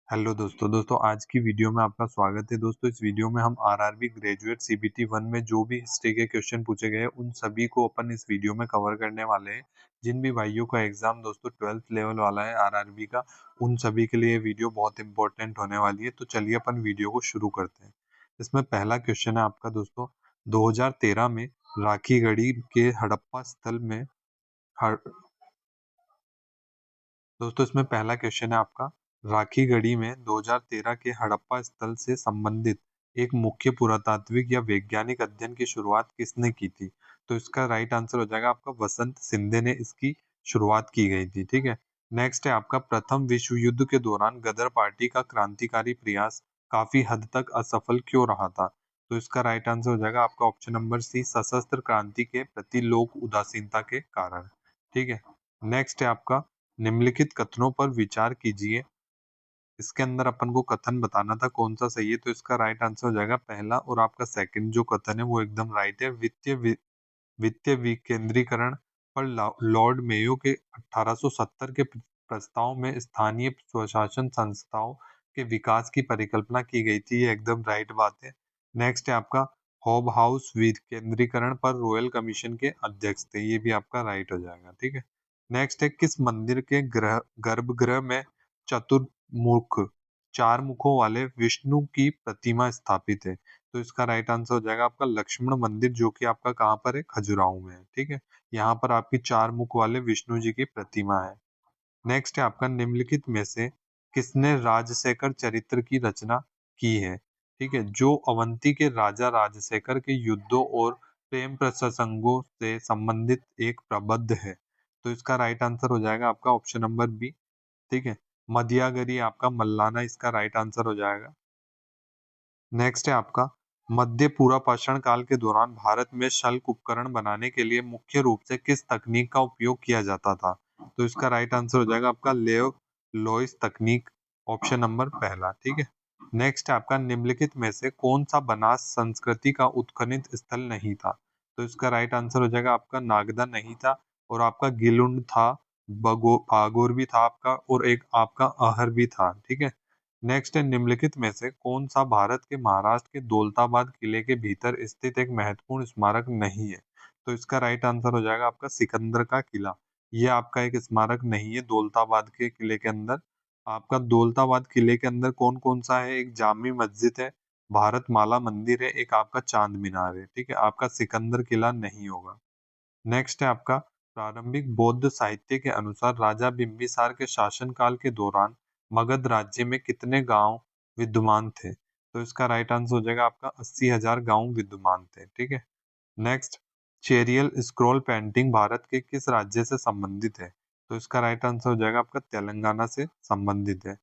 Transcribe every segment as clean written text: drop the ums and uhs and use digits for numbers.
Hello दोस्तों आज की वीडियो में आपका स्वागत है। दोस्तों इस वीडियो में हम आरआरबी ग्रेजुएट सीबीटी 1 में जो भी हिस्ट्री के क्वेश्चन पूछे गए हैं उन सभी को अपन इस वीडियो में कवर करने वाले हैं। जिन भी भाइयों का एग्जाम दोस्तों 12th लेवल वाला है आरआरबी का, उन सभी के लिए ये वीडियो बहुत इंपॉर्टेंट होने वाली है। तो चलिए अपन वीडियो को शुरू करते हैं। इसमें पहला क्वेश्चन है आपका दोस्तों, 2013 में राखीगढ़ी के हड़प्पा स्थल में हड़, दोस्तों इसमें पहला क्वेश्चन है आपका, राखीगढ़ी में 2013 के हड़प्पा स्थल से संबंधित एक मुख्य पुरातात्विक या वैज्ञानिक अध्ययन की शुरुआत किसने की थी? तो इसका राइट आंसर हो जाएगा आपका वसंत सिंधे ने इसकी शुरुआत की गई थी। ठीक है। नेक्स्ट है आपका, प्रथम विश्व युद्ध के दौरान गदर पार्टी का क्रांतिकारी प्रयास काफी हद तक असफल क्यों रहा था? तो इसका राइट आंसर हो जाएगा आपका ऑप्शन नंबर सी, सशस्त्र क्रांति के प्रति लोक उदासीनता के कारण। ठीक है। नेक्स्ट है आपका, निम्नलिखित कथनों पर विचार कीजिए। इसके अंदर अपन को कथन बताना था कौन सा सही है, तो इसका राइट आंसर हो जाएगा पहला, और आपका सेकंड जो कथन है वो एकदम राइट है। वित्तीय विकेंद्रीकरण पर लॉर्ड मेयो के 1870 के प्रस्ताव में स्थानीय स्वशासन संस्थाओं के विकास की परिकल्पना की गई थी। ये एकदम राइट बात है। नेक्स्ट है आपका, हॉब हाउस विकेंद्रीकरण पर रॉयल कमीशन के अध्यक्ष थे। ये भी आपका राइट हो जाएगा। ठीक है। नेक्स्ट है, किस मंदिर के गर्भगृह में चतुर्मुख, चार मुखों वाले विष्णु की प्रतिमा स्थापित है? तो इसका राइट आंसर हो जाएगा आपका लक्ष्मण मंदिर, जो कि आपका कहाँ पर है, खजुराहो में है। ठीक है। यहाँ पर आपकी चार मुख वाले विष्णु जी की प्रतिमा है। नेक्स्ट है आपका, निम्नलिखित में से किसने राजशेखर चरित्र की रचना की है? ठीक है। जो अवंती के राजा राजशेखर के युद्धों और प्रेम प्रसंगों से संबंधित एक प्रबंध है। तो इसका राइट आंसर हो जाएगा आपका ऑप्शन नंबर बी। ठीक है। मध्यागरी आपका मल्लाना इसका राइट आंसर हो जाएगा। नेक्स्ट है आपका, मध्य पूरा पाषाण काल के दौरान भारत में शल्क उपकरण बनाने के लिए मुख्य रूप से किस तकनीक का उपयोग किया जाता था? तो इसका राइट आंसर हो जाएगा आपका लेव लॉइस तकनीक, ऑप्शन नंबर पहला। ठीक है। नेक्स्ट है आपका, निम्नलिखित में से कौन सा बनास संस्कृति का उत्खनन स्थल नहीं था? तो इसका राइट आंसर हो जाएगा आपका नागदा नहीं था, और आपका गिलुंड था, बागोर भी था आपका, और एक आपका अहर भी था। ठीक है। नेक्स्ट है, निम्नलिखित में से कौन सा भारत के महाराष्ट्र के दौलताबाद किले के भीतर स्थित एक महत्वपूर्ण स्मारक नहीं है? तो इसका राइट आंसर हो जाएगा आपका सिकंदर का किला। ये आपका एक स्मारक नहीं है दौलताबाद के किले के अंदर। आपका दौलताबाद किले के अंदर कौन कौन सा है? एक जामी मस्जिद है, भारत माला मंदिर है, एक आपका चांद मीनार है। ठीक है। आपका सिकंदर किला नहीं होगा। नेक्स्ट है आपका, प्रारंभिक बौद्ध साहित्य के अनुसार राजा बिंबिसार के शासनकाल के दौरान मगध राज्य में कितने गांव विद्यमान थे? तो इसका राइट आंसर हो जाएगा आपका 80,000 गांव विद्यमान थे। ठीक है। नेक्स्ट, चेरियल स्क्रॉल पेंटिंग भारत के किस राज्य से संबंधित है? तो इसका राइट आंसर हो जाएगा आपका तेलंगाना से संबंधित है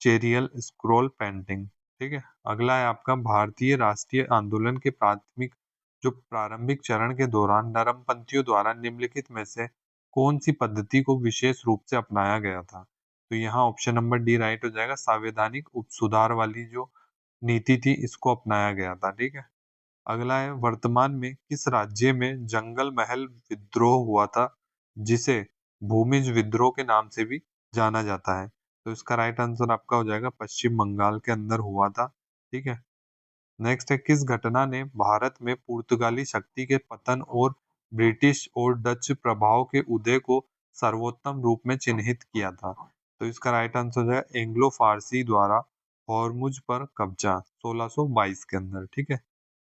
चेरियल स्क्रॉल पेंटिंग। ठीक है। अगला है आपका, भारतीय राष्ट्रीय आंदोलन के प्राथमिक जो प्रारंभिक चरण के दौरान नरमपंथियों द्वारा निम्नलिखित में से कौन सी पद्धति को विशेष रूप से अपनाया गया था? तो यहाँ ऑप्शन नंबर डी राइट हो जाएगा, संवैधानिक उप सुधार वाली जो नीति थी इसको अपनाया गया था। ठीक है। अगला है, वर्तमान में किस राज्य में जंगल महल विद्रोह हुआ था, जिसे भूमिज विद्रोह के नाम से भी जाना जाता है? तो इसका राइट आंसर आपका हो जाएगा पश्चिम बंगाल के अंदर हुआ था। ठीक है। नेक्स्ट है, किस घटना ने भारत में पुर्तगाली शक्ति के पतन और ब्रिटिश और डच प्रभाव के उदय को सर्वोत्तम रूप में चिन्हित किया था? तो इसका राइट आंसर हो जाएगा एंग्लो फारसी द्वारा हॉर्मुज पर कब्जा 1622 के अंदर। ठीक है।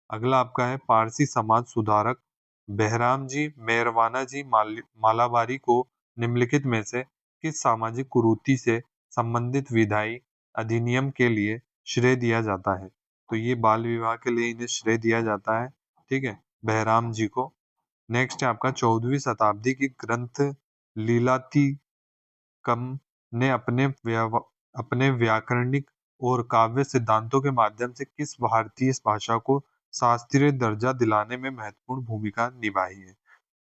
अगला आपका है, पारसी समाज सुधारक बहराम जी मेहरवाना जी मालाबारी को निम्नलिखित में से किस सामाजिक कुरीति से संबंधित विधायी अधिनियम के लिए श्रेय दिया जाता है? तो ये बाल विवाह के लिए इन्हें श्रेय दिया जाता है। ठीक है, बहराम जी को। नेक्स्ट है आपका, 14वीं शताब्दी की ग्रंथ लीलातिकम ने अपने व्याकरणिक और काव्य सिद्धांतों के माध्यम से किस भारतीय भाषा को शास्त्रीय दर्जा दिलाने में महत्वपूर्ण भूमिका निभाई है?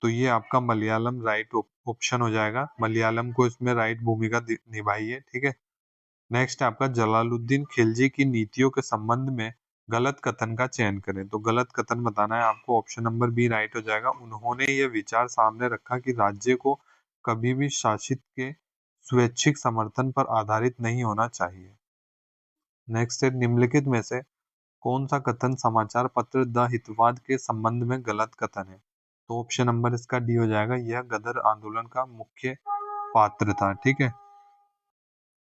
तो ये आपका मलयालम राइट ऑप्शन हो जाएगा। मलयालम को इसमें राइट भूमिका निभाई है। ठीक है। नेक्स्ट है आपका, जलालुद्दीन खिलजी की नीतियों के संबंध में गलत कथन का चयन करें। तो गलत कथन बताना है आपको, ऑप्शन नंबर बी राइट हो जाएगा। उन्होंने ये विचार सामने रखा कि राज्य को कभी भी शासित के स्वैच्छिक समर्थन पर आधारित नहीं होना चाहिए। नेक्स्ट है, निम्नलिखित में से कौन सा कथन समाचार पत्र द हितवाद के संबंध में गलत कथन है? तो ऑप्शन नंबर इसका डी हो जाएगा, यह गदर आंदोलन का मुख्य पात्र था। ठीक है।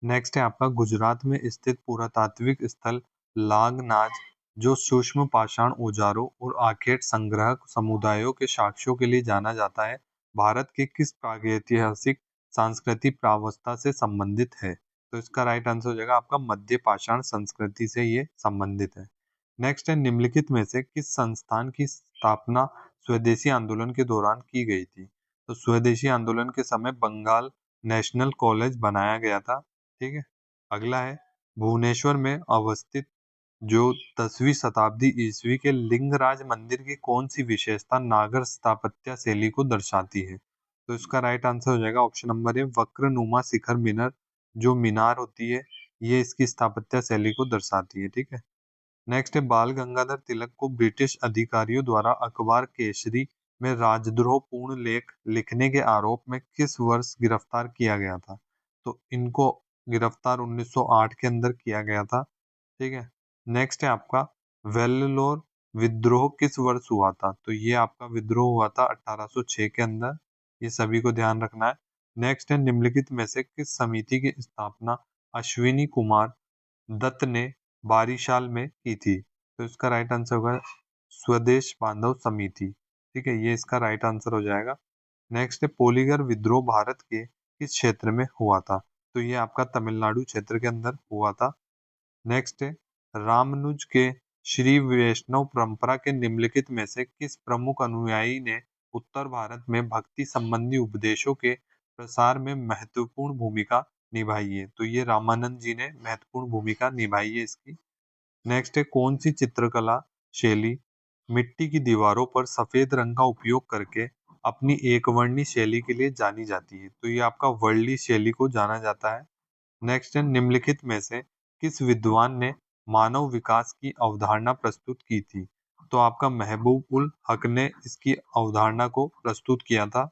नेक्स्ट है आपका, गुजरात में स्थित पुरातात्विक स्थल लागनाज, जो सूक्ष्म पाषाण औजारों और आखेट संग्रह समुदायों के साक्ष्यों के लिए जाना जाता है, भारत के किस प्रागैतिहासिक सांस्कृतिक प्रावस्था से संबंधित है? तो इसका राइट आंसर हो जाएगा आपका मध्य पाषाण संस्कृति से ये संबंधित है। नेक्स्ट है, निम्नलिखित में से किस संस्थान की स्थापना स्वदेशी आंदोलन के दौरान की गई थी? तो स्वदेशी आंदोलन के समय बंगाल नेशनल कॉलेज बनाया गया था। ठीक है। अगला है, भुवनेश्वर में अवस्थित जो 10वीं शताब्दी ईस्वी के लिंगराज मंदिर की कौन सी विशेषता नागर स्थापत्य शैली को दर्शाती है? तो इसका राइट आंसर हो जाएगा ऑप्शन नंबर ए, वक्रनुमा शिखर मीनार। जो मीनार होती है, ये इसकी स्थापत्य शैली को दर्शाती है। ठीक है। नेक्स्ट है, बाल गंगाधर तिलक को ब्रिटिश अधिकारियों द्वारा अखबार केसरी में राजद्रोह पूर्ण लेख लिखने के आरोप में किस वर्ष गिरफ्तार किया गया था? तो इनको गिरफ्तार 1908 के अंदर किया गया था। ठीक है। नेक्स्ट है आपका, वेल्लोर विद्रोह किस वर्ष हुआ था? तो ये आपका विद्रोह हुआ था 1806 के अंदर। ये सभी को ध्यान रखना है। नेक्स्ट है, निम्नलिखित में से किस समिति की स्थापना अश्विनी कुमार दत्त ने बारिशाल में की थी? तो इसका राइट आंसर होगा स्वदेश बांधव समिति। ठीक है, ये इसका राइट आंसर हो जाएगा। नेक्स्ट है, पोलीगर विद्रोह भारत के किस क्षेत्र में हुआ था? तो ये आपका तमिलनाडु क्षेत्र के अंदर हुआ था। नेक्स्ट है, रामानुज के श्री वैष्णव परंपरा के निम्नलिखित में से किस प्रमुख अनुयायी ने उत्तर भारत में भक्ति संबंधी उपदेशों के प्रसार में महत्वपूर्ण भूमिका निभाई है? तो ये रामानंद जी ने महत्वपूर्ण भूमिका निभाई है इसकी। नेक्स्ट है, कौन सी चित्रकला शैली मिट्टी की दीवारों पर सफेद रंग का उपयोग करके अपनी एकवर्णी शैली के लिए जानी जाती है? तो ये आपका वर्ली शैली को जाना जाता है। नेक्स्ट है, निम्नलिखित में से किस विद्वान ने मानव विकास की अवधारणा प्रस्तुत की थी? तो आपका महबूब उल हक ने इसकी अवधारणा को प्रस्तुत किया था।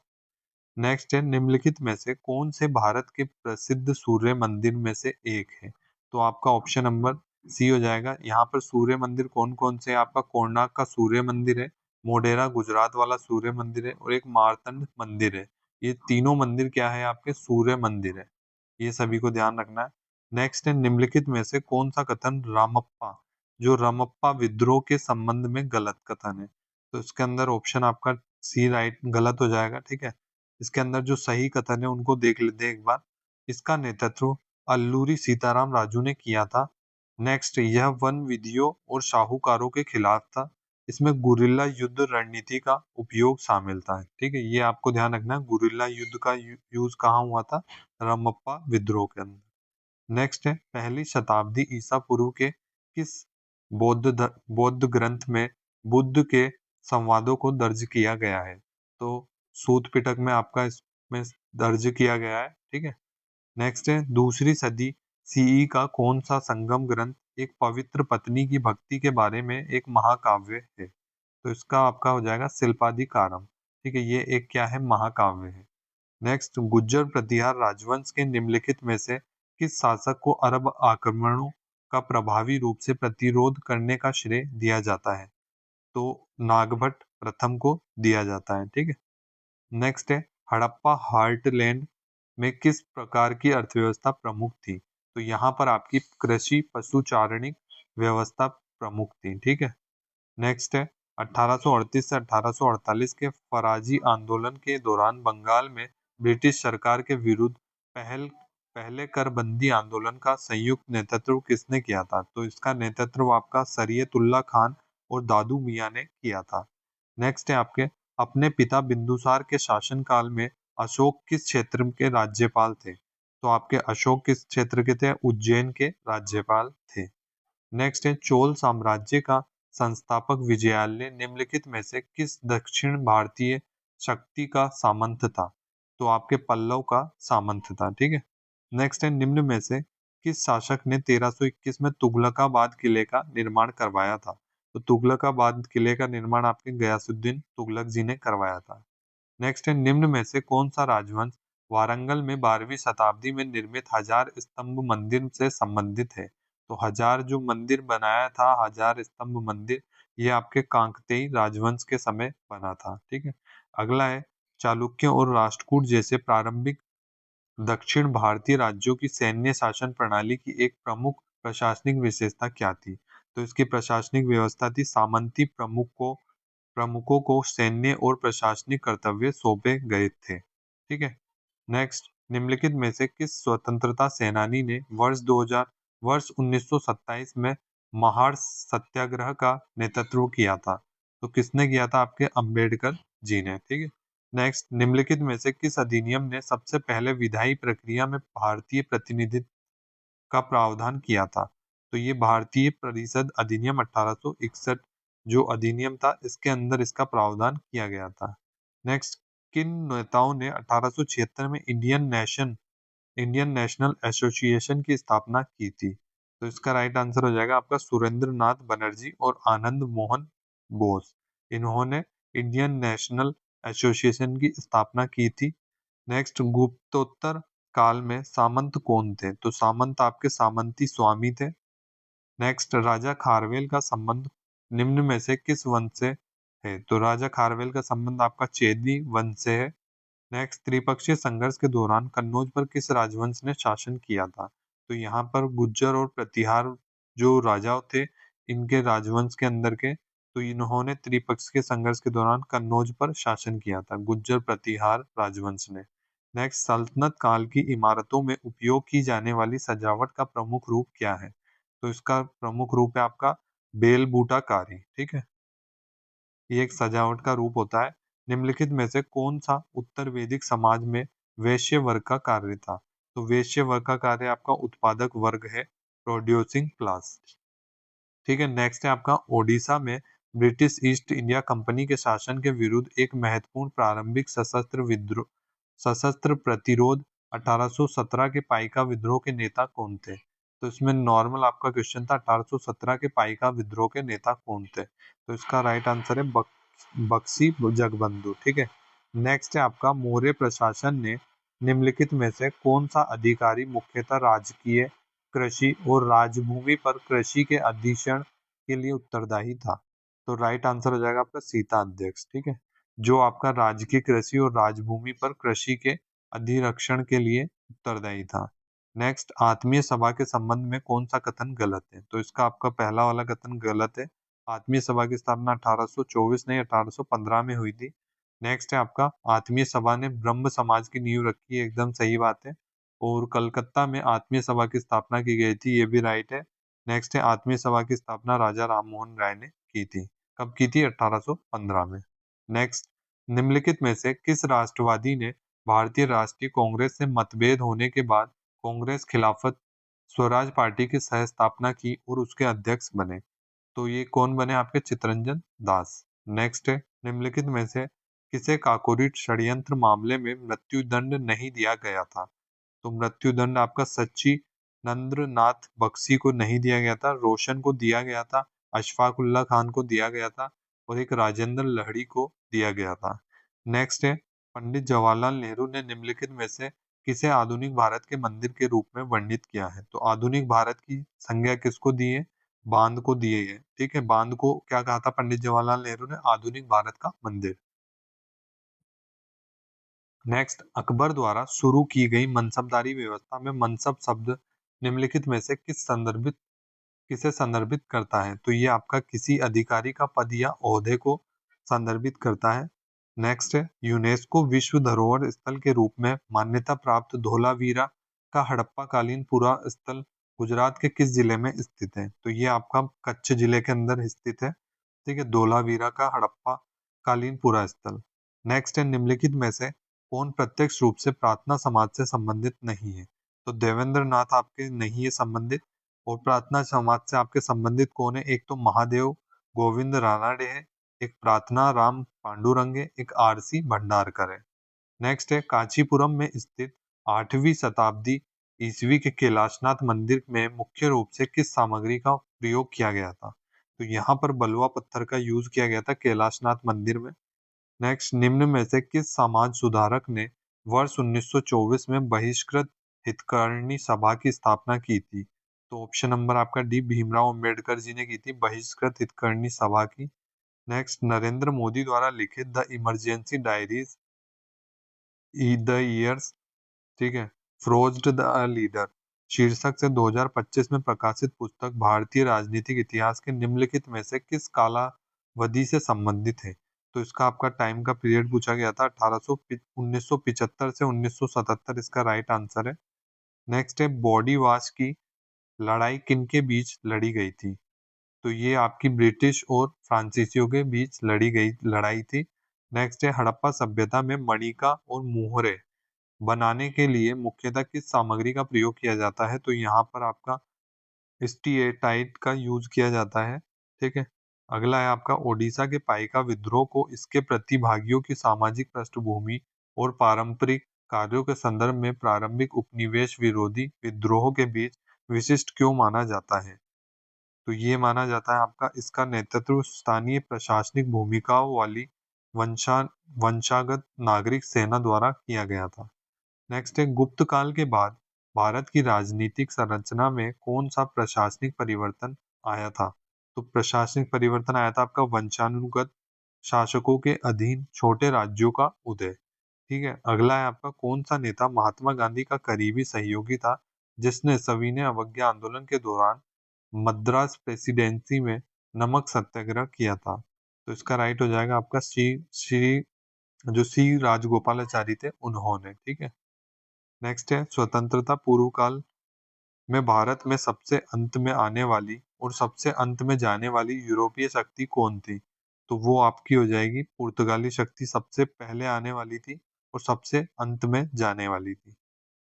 नेक्स्ट है, निम्नलिखित में से कौन से भारत के प्रसिद्ध सूर्य मंदिर में से एक है? तो आपका ऑप्शन नंबर सी हो जाएगा। यहाँ पर सूर्य मंदिर कौन कौन से हैं? आपका कोणार्क का सूर्य मंदिर है, मोढेरा गुजरात वाला सूर्य मंदिर है, और एक मार्तंड मंदिर है। ये तीनों मंदिर क्या है? आपके सूर्य मंदिर है। ये सभी को ध्यान रखना है। नेक्स्ट है, निम्नलिखित में से कौन सा कथन रामप्पा, जो रमप्पा विद्रोह के संबंध में गलत कथन है? तो इसके अंदर ऑप्शन आपका सी राइट गलत हो जाएगा। ठीक है। इसके अंदर जो सही कथन है उनको देख लेते हैं एक बार। इसका नेतृत्व अल्लूरी सीताराम राजू ने किया था। नेक्स्ट, यह वन विधियों और शाहूकारों के खिलाफ था। इसमें गुरिल्ला युद्ध रणनीति का उपयोग शामिल था। ठीक है, ये आपको ध्यान रखना है, गुरिल्ला युद्ध का यूज कहाँ हुआ था? रमप्पा विद्रोह के अंदर। नेक्स्ट है, पहली शताब्दी ईसा पूर्व के किस बौद्ध ग्रंथ में बुद्ध के संवादों को दर्ज किया गया है? तो सूत पिटक में आपका इसमें दर्ज किया गया है। ठीक है। नेक्स्ट है, दूसरी सदी सीई का कौन सा संगम ग्रंथ एक पवित्र पत्नी की भक्ति के बारे में एक महाकाव्य है? तो इसका आपका हो जाएगा शिल्पाधिकारम। ठीक है, ये एक क्या है? महाकाव्य है। नेक्स्ट, गुज्जर प्रतिहार राजवंश के निम्नलिखित में से किस शासक को अरब आक्रमणों का प्रभावी रूप से प्रतिरोध करने का श्रेय दिया जाता है? तो नागभट्ट प्रथम को दिया जाता है। ठीक है। नेक्स्ट है, हड़प्पा हार्टलैंड में किस प्रकार की अर्थव्यवस्था प्रमुख थी? तो यहाँ पर आपकी कृषि पशुचारणी व्यवस्था प्रमुख थी। ठीक है। नेक्स्ट है, 1838 से 1848 के फराजी आंदोलन के दौरान बंगाल में ब्रिटिश सरकार के विरुद्ध पहले करबंदी आंदोलन का संयुक्त नेतृत्व किसने किया था? तो इसका नेतृत्व आपका सरियतुल्लाह खान और दादू मियां ने किया था। नेक्स्ट है आपके, अपने पिता बिंदुसार के शासनकाल में अशोक किस क्षेत्र के राज्यपाल थे? तो आपके अशोक किस क्षेत्र के थे? उज्जैन के राज्यपाल थे। नेक्स्ट है, चोल साम्राज्य का संस्थापक विजयालय निम्नलिखित में से किस दक्षिण भारतीय शक्ति का सामंत था? तो आपके पल्लव का सामंत था। ठीक है। नेक्स्ट है, निम्न में से किस शासक ने 1321 में तुगलकाबाद किले का निर्माण करवाया था? तो तुगलकाबाद किले का निर्माण आपके गयासुद्दीन तुगलक जी ने करवाया था। नेक्स्ट है, निम्न में से कौन सा राजवंश वारंगल में 12वीं शताब्दी में निर्मित हजार स्तंभ मंदिर से संबंधित है? तो हजार जो मंदिर बनाया था, हजार स्तंभ मंदिर, ये आपके कांकतेई राजवंश के समय बना था। ठीक है। अगला है चालुक्य और राष्ट्रकूट जैसे प्रारंभिक दक्षिण भारतीय राज्यों की सैन्य शासन प्रणाली की एक प्रमुख प्रशासनिक विशेषता क्या थी? तो इसकी प्रशासनिक व्यवस्था थी सामंती प्रमुखों को सैन्य और प्रशासनिक कर्तव्य सौंपे गए थे। ठीक है। नेक्स्ट, निम्नलिखित में से किस स्वतंत्रता सेनानी ने वर्ष 1927 में महार सत्याग्रह का नेतृत्व किया था? तो किसने किया था? आपके अंबेडकर जी ने। ठीक है। नेक्स्ट, निम्नलिखित में से किस अधिनियम ने सबसे पहले विधायी प्रक्रिया में भारतीय प्रतिनिधित्व का प्रावधान किया था? तो ये भारतीय परिषद अधिनियम 1861 जो अधिनियम था, इसके अंदर इसका प्रावधान किया गया था। नेक्स्ट, किन नेताओं ने 1876 में इंडियन नेशनल एसोसिएशन की स्थापना की थी? तो इसका राइट आंसर हो जाएगा आपका सुरेंद्र नाथ बनर्जी और आनंद मोहन बोस। इन्होंने इंडियन नेशनल एसोसिएशन की स्थापना की थी। नेक्स्ट, गुप्तोत्तर काल में सामंत कौन थे? तो सामंत आपके सामंती स्वामी थे। नेक्स्ट, राजा खारवेल का संबंध निम्न में से किस वंश से है? तो राजा खारवेल का संबंध आपका चेदी वंश से है। नेक्स्ट, त्रिपक्षीय संघर्ष के दौरान कन्नौज पर किस राजवंश ने शासन किया था? तो यहाँ पर गुज्जर और प्रतिहार जो राजा थे, इनके राजवंश के अंदर के, तो इन्होंने त्रिपक्षीय संघर्ष के दौरान कन्नौज पर शासन किया था, गुज्जर प्रतिहार राजवंश ने। नेक्स्ट, सल्तनत काल की इमारतों में उपयोग की जाने वाली सजावट का प्रमुख रूप क्या है? तो इसका प्रमुख रूप है आपका बेलबूटाकारी। ठीक है। ये एक सजावट का रूप होता है। निम्नलिखित में से कौन सा उत्तर वैदिक समाज में वैश्य वर्ग का कार्य था? तो वैश्य वर्ग का कार्य आपका उत्पादक वर्ग है, प्रोड्यूसिंग क्लास। ठीक है। नेक्स्ट है आपका ओडिशा में ब्रिटिश ईस्ट इंडिया कंपनी के शासन के विरुद्ध एक महत्वपूर्ण प्रारंभिक सशस्त्र प्रतिरोध 1817 के पाइका विद्रोह के नेता कौन थे? तो इसमें नॉर्मल आपका क्वेश्चन था, 1817 के पाइका विद्रोह के नेता कौन थे? तो इसका राइट आंसर है बक्सी जगबंधु। ठीक है। नेक्स्ट है आपका मौर्य प्रशासन ने निम्नलिखित में से कौन सा अधिकारी मुख्यतः राजकीय कृषि और राजभूमि पर कृषि के अधीक्षण के लिए उत्तरदायी था? तो राइट आंसर हो जाएगा आपका सीता अध्यक्ष। ठीक है। जो आपका राजकीय कृषि और राजभूमि पर कृषि के अधिरक्षण के लिए उत्तरदायी था। नेक्स्ट, आत्मीय सभा के संबंध में कौन सा कथन गलत है? तो इसका आपका पहला वाला कथन गलत है। आत्मीय सभा की स्थापना 1824 नहीं 1815 में हुई थी। नेक्स्ट है आपका आत्मीय सभा ने ब्रह्म समाज की नींव रखी, एकदम सही बात है। और कलकत्ता में आत्मीय सभा की स्थापना की गई थी, ये भी राइट है। नेक्स्ट है आत्मीय सभा की स्थापना राजा राममोहन राय ने की थी। कब की थी? 1815 में। नेक्स्ट, निम्नलिखित में से किस राष्ट्रवादी ने भारतीय राष्ट्रीय कांग्रेस से मतभेद होने के बाद कांग्रेस खिलाफत स्वराज पार्टी की सह स्थापना की और उसके अध्यक्ष बने? तो ये कौन बने? आपके चितरंजन दास। नेक्स्ट है निम्नलिखित में से किसे काकोरी षड्यंत्र मामले में मृत्युदंड नहीं दिया गया था? तो मृत्युदंड आपका सच्ची नंद्र नाथ बख्शी को नहीं दिया गया था, रोशन को दिया गया था, अशफाक उल्लाह खान को दिया गया था और एक राजेंद्र लहड़ी को दिया गया था। नेक्स्ट है पंडित जवाहरलाल नेहरू ने निम्नलिखित में से किसे आधुनिक भारत के मंदिर के रूप में वर्णित किया है? तो आधुनिक भारत की संज्ञा किसको दी है? बांध को दिए है। ठीक है। बांध को क्या कहा था पंडित जवाहरलाल नेहरू ने? आधुनिक भारत का मंदिर। नेक्स्ट, अकबर द्वारा शुरू की गई मनसबदारी व्यवस्था में मनसब शब्द निम्नलिखित में से किसे संदर्भित करता है? तो ये आपका किसी अधिकारी का पद या ओहदे को संदर्भित करता है। नेक्स्ट है यूनेस्को विश्व धरोहर स्थल के रूप में मान्यता प्राप्त धोलावीरा का हड़प्पा कालीन पुरा स्थल गुजरात के किस जिले में स्थित है? तो ये आपका कच्छ जिले के अंदर स्थित है। ठीक है। धोलावीरा का हड़प्पा कालीन पुरा स्थल। नेक्स्ट है निम्नलिखित में से कौन प्रत्यक्ष रूप से प्रार्थना समाज से संबंधित नहीं है? तो देवेंद्र नाथ आपके नहीं है संबंधित। और प्रार्थना समाज से आपके संबंधित कौन है? एक तो महादेव गोविंद रानाडे है, एक प्रार्थना राम पांडुरंग है, एक आरसी भंडारकर है। नेक्स्ट है कांचीपुरम में स्थित 8वीं शताब्दी ईस्वी के कैलाशनाथ मंदिर में मुख्य रूप से किस सामग्री का प्रयोग किया गया था? तो यहाँ पर बलुआ पत्थर का यूज किया गया था कैलाशनाथ मंदिर में। नेक्स्ट, निम्न में से किस समाज सुधारक ने वर्ष 1924 में बहिष्कृत हितकारिणी सभा की स्थापना की थी? तो ऑप्शन नंबर आपका डी भीमराव अंबेडकर जी ने की थी बहिष्कृत हितकर्णी सभा की। नेक्स्ट, नरेंद्र मोदी द्वारा लिखित the emergency diaries the years, ठीक है, फ्रोज्ड द लीडर शीर्षक से 2025 में प्रकाशित पुस्तक भारतीय राजनीतिक इतिहास के निम्नलिखित में से किस कालावधि से संबंधित है? तो इसका आपका टाइम का पीरियड पूछा गया था, 1975 से 1977 इसका राइट आंसर है। नेक्स्ट है, बॉडी वाश की लड़ाई किनके बीच लड़ी गई थी? तो ये आपकी ब्रिटिश और फ्रांसीसियों के बीच लड़ी गई लड़ाई थी। नेक्स्ट है, हड़प्पा सभ्यता में मणिका और मोहरे बनाने के लिए मुख्यतः किस सामग्री का प्रयोग किया जाता है? तो यहाँ पर आपका स्टीएटाइट का यूज किया जाता है। ठीक है। अगला है आपका, ओडिशा के पाइका विद्रोह को इसके प्रतिभागियों की सामाजिक पृष्ठभूमि और पारंपरिक कार्यों के संदर्भ में प्रारंभिक उपनिवेश विरोधी विद्रोह के बीच विशिष्ट क्यों माना जाता है? तो ये माना जाता है आपका, इसका नेतृत्व स्थानीय प्रशासनिक भूमिकाओं वाली वंशा वंशागत नागरिक सेना द्वारा किया गया था। नेक्स्ट है, गुप्त काल के बाद भारत की राजनीतिक संरचना में कौन सा प्रशासनिक परिवर्तन आया था? तो प्रशासनिक परिवर्तन आया था आपका वंशानुगत शासकों के अधीन छोटे राज्यों का उदय। ठीक है। अगला है आपका, कौन सा नेता महात्मा गांधी का करीबी सहयोगी था जिसने सविनय अवज्ञा आंदोलन के दौरान मद्रास प्रेसिडेंसी में नमक सत्याग्रह किया था? तो इसका राइट हो जाएगा आपका श्री श्री जो सी राजगोपालाचारी थे उन्होंने। ठीक है। नेक्स्ट है, स्वतंत्रता पूर्व काल में भारत में सबसे अंत में आने वाली और सबसे अंत में जाने वाली यूरोपीय शक्ति कौन थी? तो वो आपकी हो जाएगी पुर्तगाली शक्ति, सबसे पहले आने वाली थी और सबसे अंत में जाने वाली थी।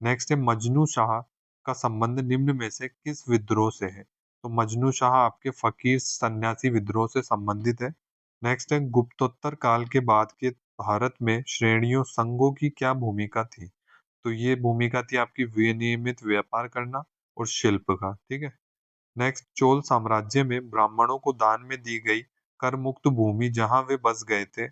नेक्स्ट है, मजनू शाह का संबंध निम्न में से किस विद्रोह से है? तो मजनू शाह आपके फकीर सन्यासी विद्रोह से संबंधित है। नेक्स्ट है, गुप्तोत्तर काल के बाद के भारत में श्रेणियों संघों की क्या भूमिका थी? तो ये भूमिका थी आपकी विनियमित व्यापार करना और शिल्प का। ठीक है। नेक्स्ट, चोल साम्राज्य में ब्राह्मणों को दान में दी गई कर मुक्त भूमि जहां वे बस गए थे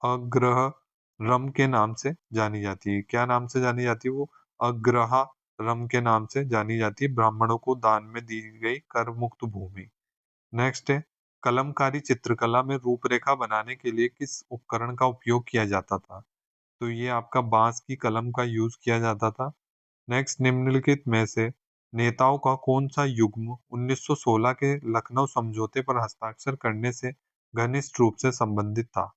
अग्रहरम के नाम से जानी जाती है। क्या नाम से जानी जाती है वो? अग्रहारम के नाम से जानी जाती है, ब्राह्मणों को दान में दी गई कर मुक्त भूमि। नेक्स्ट है, कलमकारी चित्रकला में रूपरेखा बनाने के लिए किस उपकरण का उपयोग किया जाता था? तो ये आपका बांस की कलम का यूज किया जाता था। नेक्स्ट, निम्नलिखित में से नेताओं का कौन सा युग्म 1916 के लखनऊ समझौते पर हस्ताक्षर करने से घनिष्ठ रूप से संबंधित था?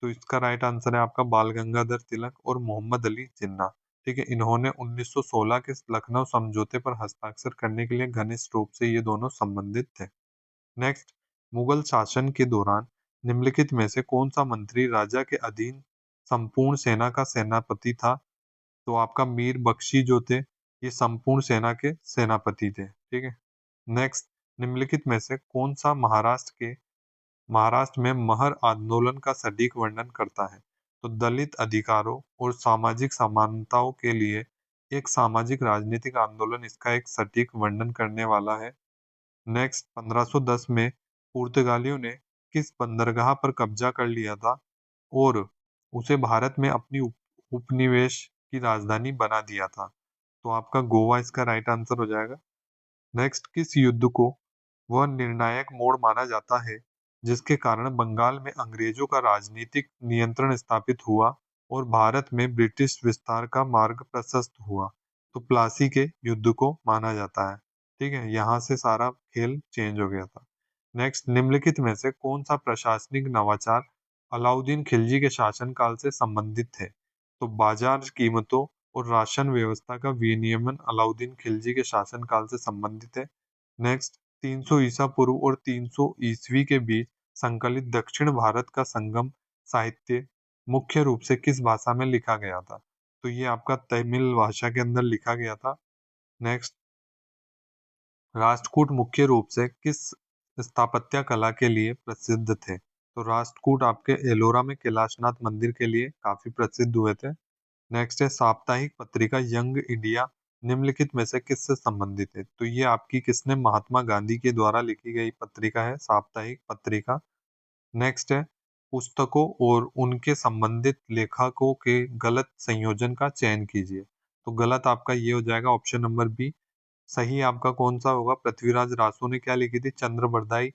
तो इसका राइट आंसर है आपका बाल गंगाधर तिलक और मोहम्मद अली जिन्ना। ठीक है। इन्होंने 1916 के लखनऊ समझौते पर हस्ताक्षर करने के लिए घनिष्ठ रूप से ये दोनों संबंधित थे। नेक्स्ट, मुगल शासन के दौरान निम्नलिखित में से कौन सा मंत्री राजा के अधीन संपूर्ण सेना का सेनापति था? तो आपका मीर बख्शी जो थे ये संपूर्ण सेना के सेनापति थे। ठीक है। नेक्स्ट, निम्नलिखित में से कौन सा महाराष्ट्र में महर आंदोलन का सटीक वर्णन करता है? तो दलित अधिकारों और सामाजिक समानताओं के लिए एक सामाजिक राजनीतिक आंदोलन इसका एक सटीक वर्णन करने वाला है। नेक्स्ट, 1510 में पुर्तगालियों ने किस बंदरगाह पर कब्जा कर लिया था और उसे भारत में अपनी उपनिवेश की राजधानी बना दिया था? तो आपका गोवा इसका राइट आंसर हो जाएगा। नेक्स्ट, किस युद्ध को वह निर्णायक मोड़ माना जाता है जिसके कारण बंगाल में अंग्रेजों का राजनीतिक नियंत्रण स्थापित हुआ और भारत में ब्रिटिश विस्तार का मार्ग प्रशस्त हुआ? तो प्लासी के युद्ध को माना जाता है। ठीक है। यहाँ से सारा खेल चेंज हो गया था। नेक्स्ट, निम्नलिखित में से कौन सा प्रशासनिक नवाचार अलाउद्दीन खिलजी के शासनकाल से संबंधित है? तो बाजार कीमतों और राशन व्यवस्था का विनियमन अलाउद्दीन खिलजी के शासनकाल से संबंधित है। नेक्स्ट, 300 ईसा पूर्व और 300 ईस्वी के बीच संकलित दक्षिण भारत का संगम साहित्य मुख्य रूप से किस भाषा में लिखा गया था? तो ये आपका तमिल भाषा के अंदर लिखा गया था। नेक्स्ट, राष्ट्रकूट मुख्य रूप से किस स्थापत्य कला के लिए प्रसिद्ध थे? तो राष्ट्रकूट आपके एलोरा में कैलाशनाथ मंदिर के लिए काफी प्रसिद्ध हुए थे। नेक्स्ट है, साप्ताहिक पत्रिका यंग इंडिया निम्नलिखित में से किससे संबंधित है? तो ये आपकी किसने महात्मा गांधी के द्वारा लिखी गई पत्रिका है, साप्ताहिक पत्रिका। नेक्स्ट है, पुस्तकों और उनके संबंधित लेखकों के गलत संयोजन का चयन कीजिए। तो गलत आपका ये हो जाएगा ऑप्शन नंबर बी, सही आपका कौन सा होगा? पृथ्वीराज रासो ने क्या लिखी थी? चंद्रबरदाई।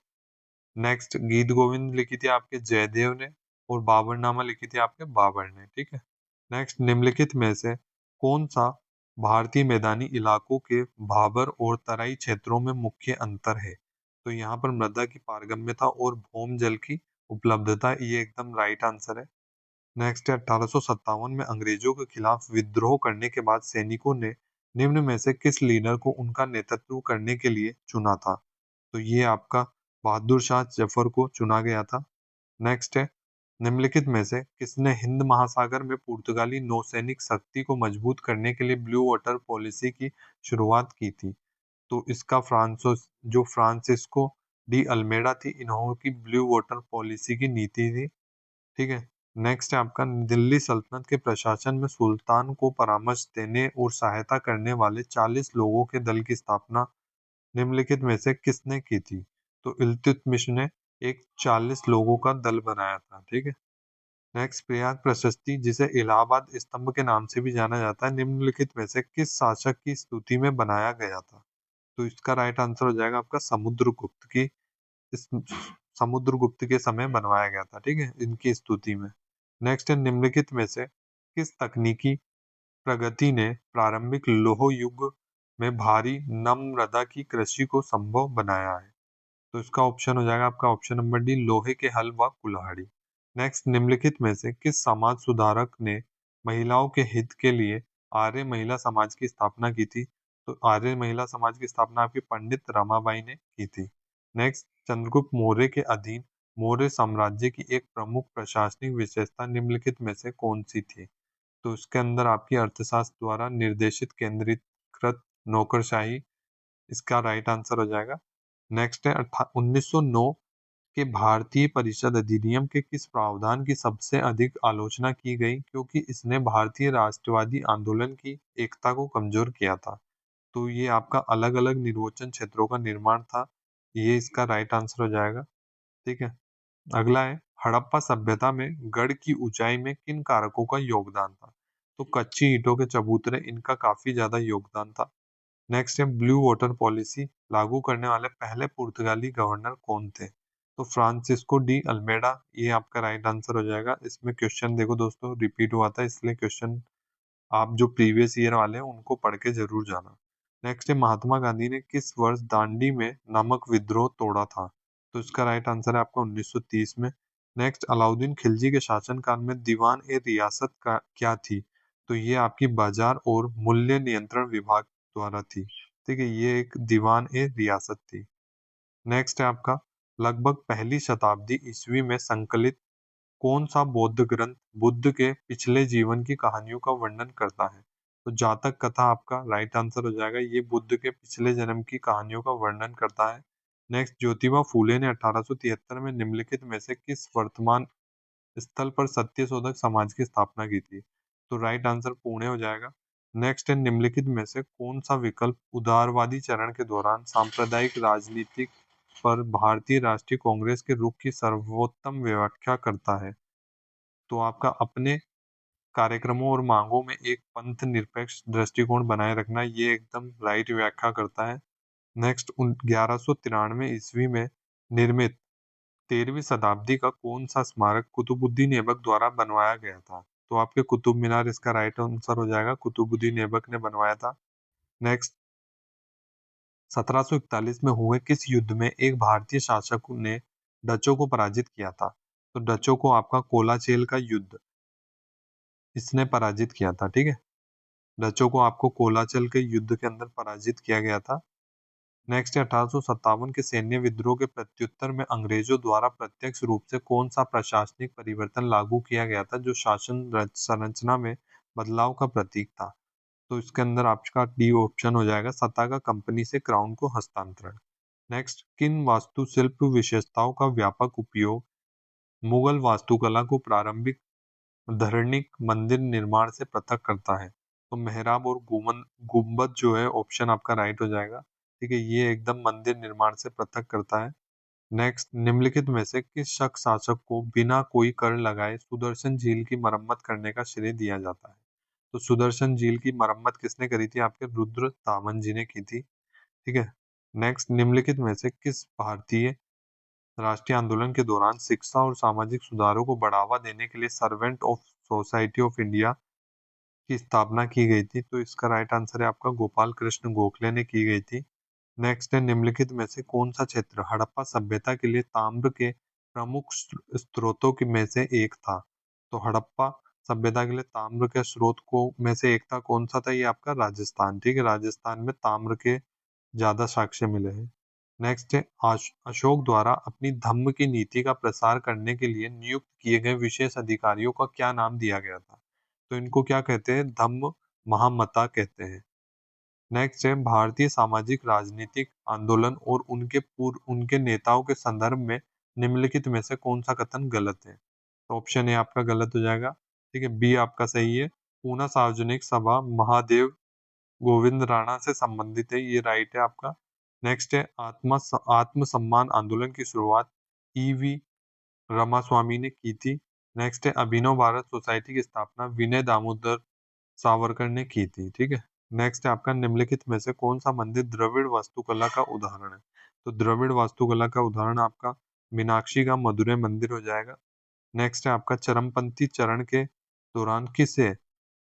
नेक्स्ट गीत गोविंद लिखी थी आपके जयदेव ने, और बाबरनामा लिखी थी आपके बाबर ने। ठीक है। नेक्स्ट, निम्नलिखित में से कौन सा भारतीय मैदानी इलाकों के भाबर और तराई क्षेत्रों में मुख्य अंतर है? तो यहाँ पर मृदा की पारगम्यता और भौम जल की उपलब्धता, ये एकदम राइट आंसर है। नेक्स्ट है 1857 में अंग्रेजों के खिलाफ विद्रोह करने के बाद सैनिकों ने निम्न में से किस लीडर को उनका नेतृत्व करने के लिए चुना था? तो ये आपका बहादुर शाह जफर को चुना गया था। नेक्स्ट है, निम्नलिखित में से किसने हिंद महासागर में पुर्तगाली नौसैनिक शक्ति को मजबूत करने के लिए ब्लू वाटर पॉलिसी की शुरुआत की थी? तो इसका फ्रांसिस्को डी अल्मेडा थी, इन्हों की ब्लू वाटर पॉलिसी की नीति थी। ठीक है। नेक्स्ट है आपका, दिल्ली सल्तनत के प्रशासन में सुल्तान को परामर्श देने और सहायता करने वाले 40 लोगों के दल की स्थापना निम्नलिखित में से किसने की थी? तो इल्तुतमिश ने एक 40 लोगों का दल बनाया था। ठीक है। नेक्स्ट, प्रयाग प्रशस्ति जिसे इलाहाबाद स्तंभ के नाम से भी जाना जाता है, निम्नलिखित में से किस शासक की स्तुति में बनाया गया था? तो इसका राइट आंसर हो जाएगा आपका समुद्रगुप्त की, इस समुद्रगुप्त के समय बनवाया गया था। ठीक है, इनकी स्तुति में। नेक्स्ट है, निम्नलिखित में से किस तकनीकी प्रगति ने प्रारंभिक लौह युग में भारी नम मृदा की कृषि को संभव बनाया है? तो इसका ऑप्शन हो जाएगा आपका ऑप्शन नंबर डी, लोहे के हल व कुल्हाड़ी। नेक्स्ट, निम्नलिखित में से किस समाज सुधारक ने महिलाओं के हित के लिए आर्य महिला समाज की स्थापना की थी? तो आर्य महिला समाज की स्थापना आपकी पंडित रमाबाई ने की थी। नेक्स्ट, चंद्रगुप्त मौर्य के अधीन मौर्य साम्राज्य की एक प्रमुख प्रशासनिक विशेषता निम्नलिखित में से कौन सी थी? तो इसके अंदर आपकी अर्थशास्त्र द्वारा निर्देशित केंद्रीकृत नौकरशाही, इसका राइट आंसर हो जाएगा। नेक्स्ट है 1909 के भारतीय परिषद अधिनियम के किस प्रावधान की सबसे अधिक आलोचना की गई क्योंकि इसने भारतीय राष्ट्रवादी आंदोलन की एकता को कमजोर किया था? तो ये आपका अलग अलग निर्वाचन क्षेत्रों का निर्माण था, ये इसका राइट आंसर हो जाएगा। ठीक है। अगला है, हड़प्पा सभ्यता में गढ़ की ऊंचाई में किन कारकों का योगदान था? तो कच्ची ईंटों के चबूतरे, इनका काफी ज्यादा योगदान था। नेक्स्ट है, ब्लू वाटर पॉलिसी लागू करने वाले पहले पुर्तगाली गवर्नर कौन थे? तो फ्रांसिस्को डी अल्मेडा, ये आपका राइट आंसर हो जाएगा। इसमें क्वेश्चन देखो दोस्तों, रिपीट हुआ था, इसलिए क्वेश्चन आप जो प्रीवियस ईयर वाले हैं उनको पढ़ के जरूर जाना। नेक्स्ट है, महात्मा गांधी ने किस वर्ष दांडी में नमक विद्रोह तोड़ा था? तो इसका राइट आंसर है आपका 1930 में। नेक्स्ट, अलाउद्दीन खिलजी के शासनकाल में दीवान ए रियासत का क्या थी? तो ये आपकी बाजार और मूल्य नियंत्रण विभाग द्वारा थी। ठीक है, ये एक दीवान ए रियासत थी। नेक्स्ट है आपका, लगभग पहली शताब्दी ईस्वी में संकलित कौन सा बौद्ध ग्रंथ बुद्ध के पिछले जीवन की कहानियों का वर्णन करता है? तो जातक कथा आपका राइट आंसर हो जाएगा, ये बुद्ध के पिछले जन्म की कहानियों का वर्णन करता है। नेक्स्ट, ज्योतिबा फूले ने 1873 में निम्नलिखित में से किस वर्तमान स्थल पर सत्य शोधक समाज की स्थापना की थी? तो राइट आंसर पुणे हो जाएगा। नेक्स्ट है, निम्नलिखित में से कौन सा विकल्प उदारवादी चरण के दौरान सांप्रदायिक राजनीति पर भारतीय राष्ट्रीय कांग्रेस के रुख की सर्वोत्तम व्याख्या करता है? तो आपका अपने कार्यक्रमों और मांगों में एक पंथ निरपेक्ष दृष्टिकोण बनाए रखना, ये एकदम राइट व्याख्या करता है। नेक्स्ट, 1193 ईस्वी में निर्मित 13वीं शताब्दी का कौन सा स्मारक कुतुबुद्दीन ऐबक द्वारा बनवाया गया था? तो आपके कुतुब मीनार इसका राइट आंसर हो जाएगा, कुतुबुद्दीन ऐबक ने बनवाया था। नेक्स्ट, 1741 में हुए किस युद्ध में एक भारतीय शासक ने डचों को पराजित किया था? तो डचों को आपका कोलाचेल का युद्ध, इसने पराजित किया था। ठीक है, डचों को आपको कोलाचल के युद्ध के अंदर पराजित किया गया था। नेक्स्ट है, 1857 के सैन्य विद्रोह के प्रत्युत्तर में अंग्रेजों द्वारा प्रत्यक्ष रूप से कौन सा प्रशासनिक परिवर्तन लागू किया गया था जो शासन संरचना में बदलाव का प्रतीक था? तो इसके अंदर आपका डी ऑप्शन हो जाएगा, सत्ता का कंपनी से क्राउन को हस्तांतरण। नेक्स्ट, किन वास्तुशिल्प विशेषताओं का व्यापक उपयोग मुगल वास्तुकला को प्रारंभिक धरणिक मंदिर निर्माण से पृथक करता है? तो मेहराब और गुम्बद जो है, ऑप्शन आपका राइट हो जाएगा। ठीक है, ये एकदम मंदिर निर्माण से पृथक करता है। नेक्स्ट, निम्नलिखित में से किस शक शासक को बिना कोई कर लगाए सुदर्शन झील की मरम्मत करने का श्रेय दिया जाता है? तो सुदर्शन झील की मरम्मत किसने करी थी? आपके रुद्र तामन जी ने की थी। ठीक है। नेक्स्ट, निम्नलिखित में से किस भारतीय राष्ट्रीय आंदोलन के दौरान शिक्षा और सामाजिक सुधारों को बढ़ावा देने के लिए servant of society of India की स्थापना की गई थी? तो इसका राइट आंसर है आपका गोपाल कृष्ण गोखले ने की गई थी। नेक्स्ट है, निम्नलिखित में से कौन सा क्षेत्र हड़प्पा सभ्यता के लिए ताम्र के प्रमुख स्रोतों की में से एक था? तो हड़प्पा सभ्यता के लिए ताम्र के स्रोत को में से एक था, कौन सा था? ये आपका राजस्थान। ठीक है, राजस्थान में ताम्र के ज्यादा साक्ष्य मिले हैं। नेक्स्ट है, अशोक द्वारा अपनी धम्म की नीति का प्रसार करने के लिए नियुक्त किए गए विशेष अधिकारियों का क्या नाम दिया गया था? तो इनको क्या कहते हैं? धम्म महामता कहते हैं। नेक्स्ट है, भारतीय सामाजिक राजनीतिक आंदोलन और उनके नेताओं के संदर्भ में निम्नलिखित में से कौन सा कथन गलत है? तो ऑप्शन ए आपका गलत हो जाएगा। ठीक है, बी आपका सही है। पूना सार्वजनिक सभा महादेव गोविंद राणा से संबंधित है, ये राइट है आपका। नेक्स्ट है, आत्मसम्मान आंदोलन की शुरुआत ईवी रामास्वामी ने की थी। नेक्स्ट है, अभिनव भारत सोसाइटी की स्थापना विनय दामोदर सावरकर ने की थी। ठीक है। नेक्स्ट है आपका, निम्नलिखित में से कौन सा मंदिर द्रविड़ वास्तुकला का उदाहरण है? तो द्रविड़ वास्तुकला का उदाहरण आपका मीनाक्षी का मदुरै मंदिर हो जाएगा। नेक्स्ट है आपका, चरमपंथी चरण के दौरान किसे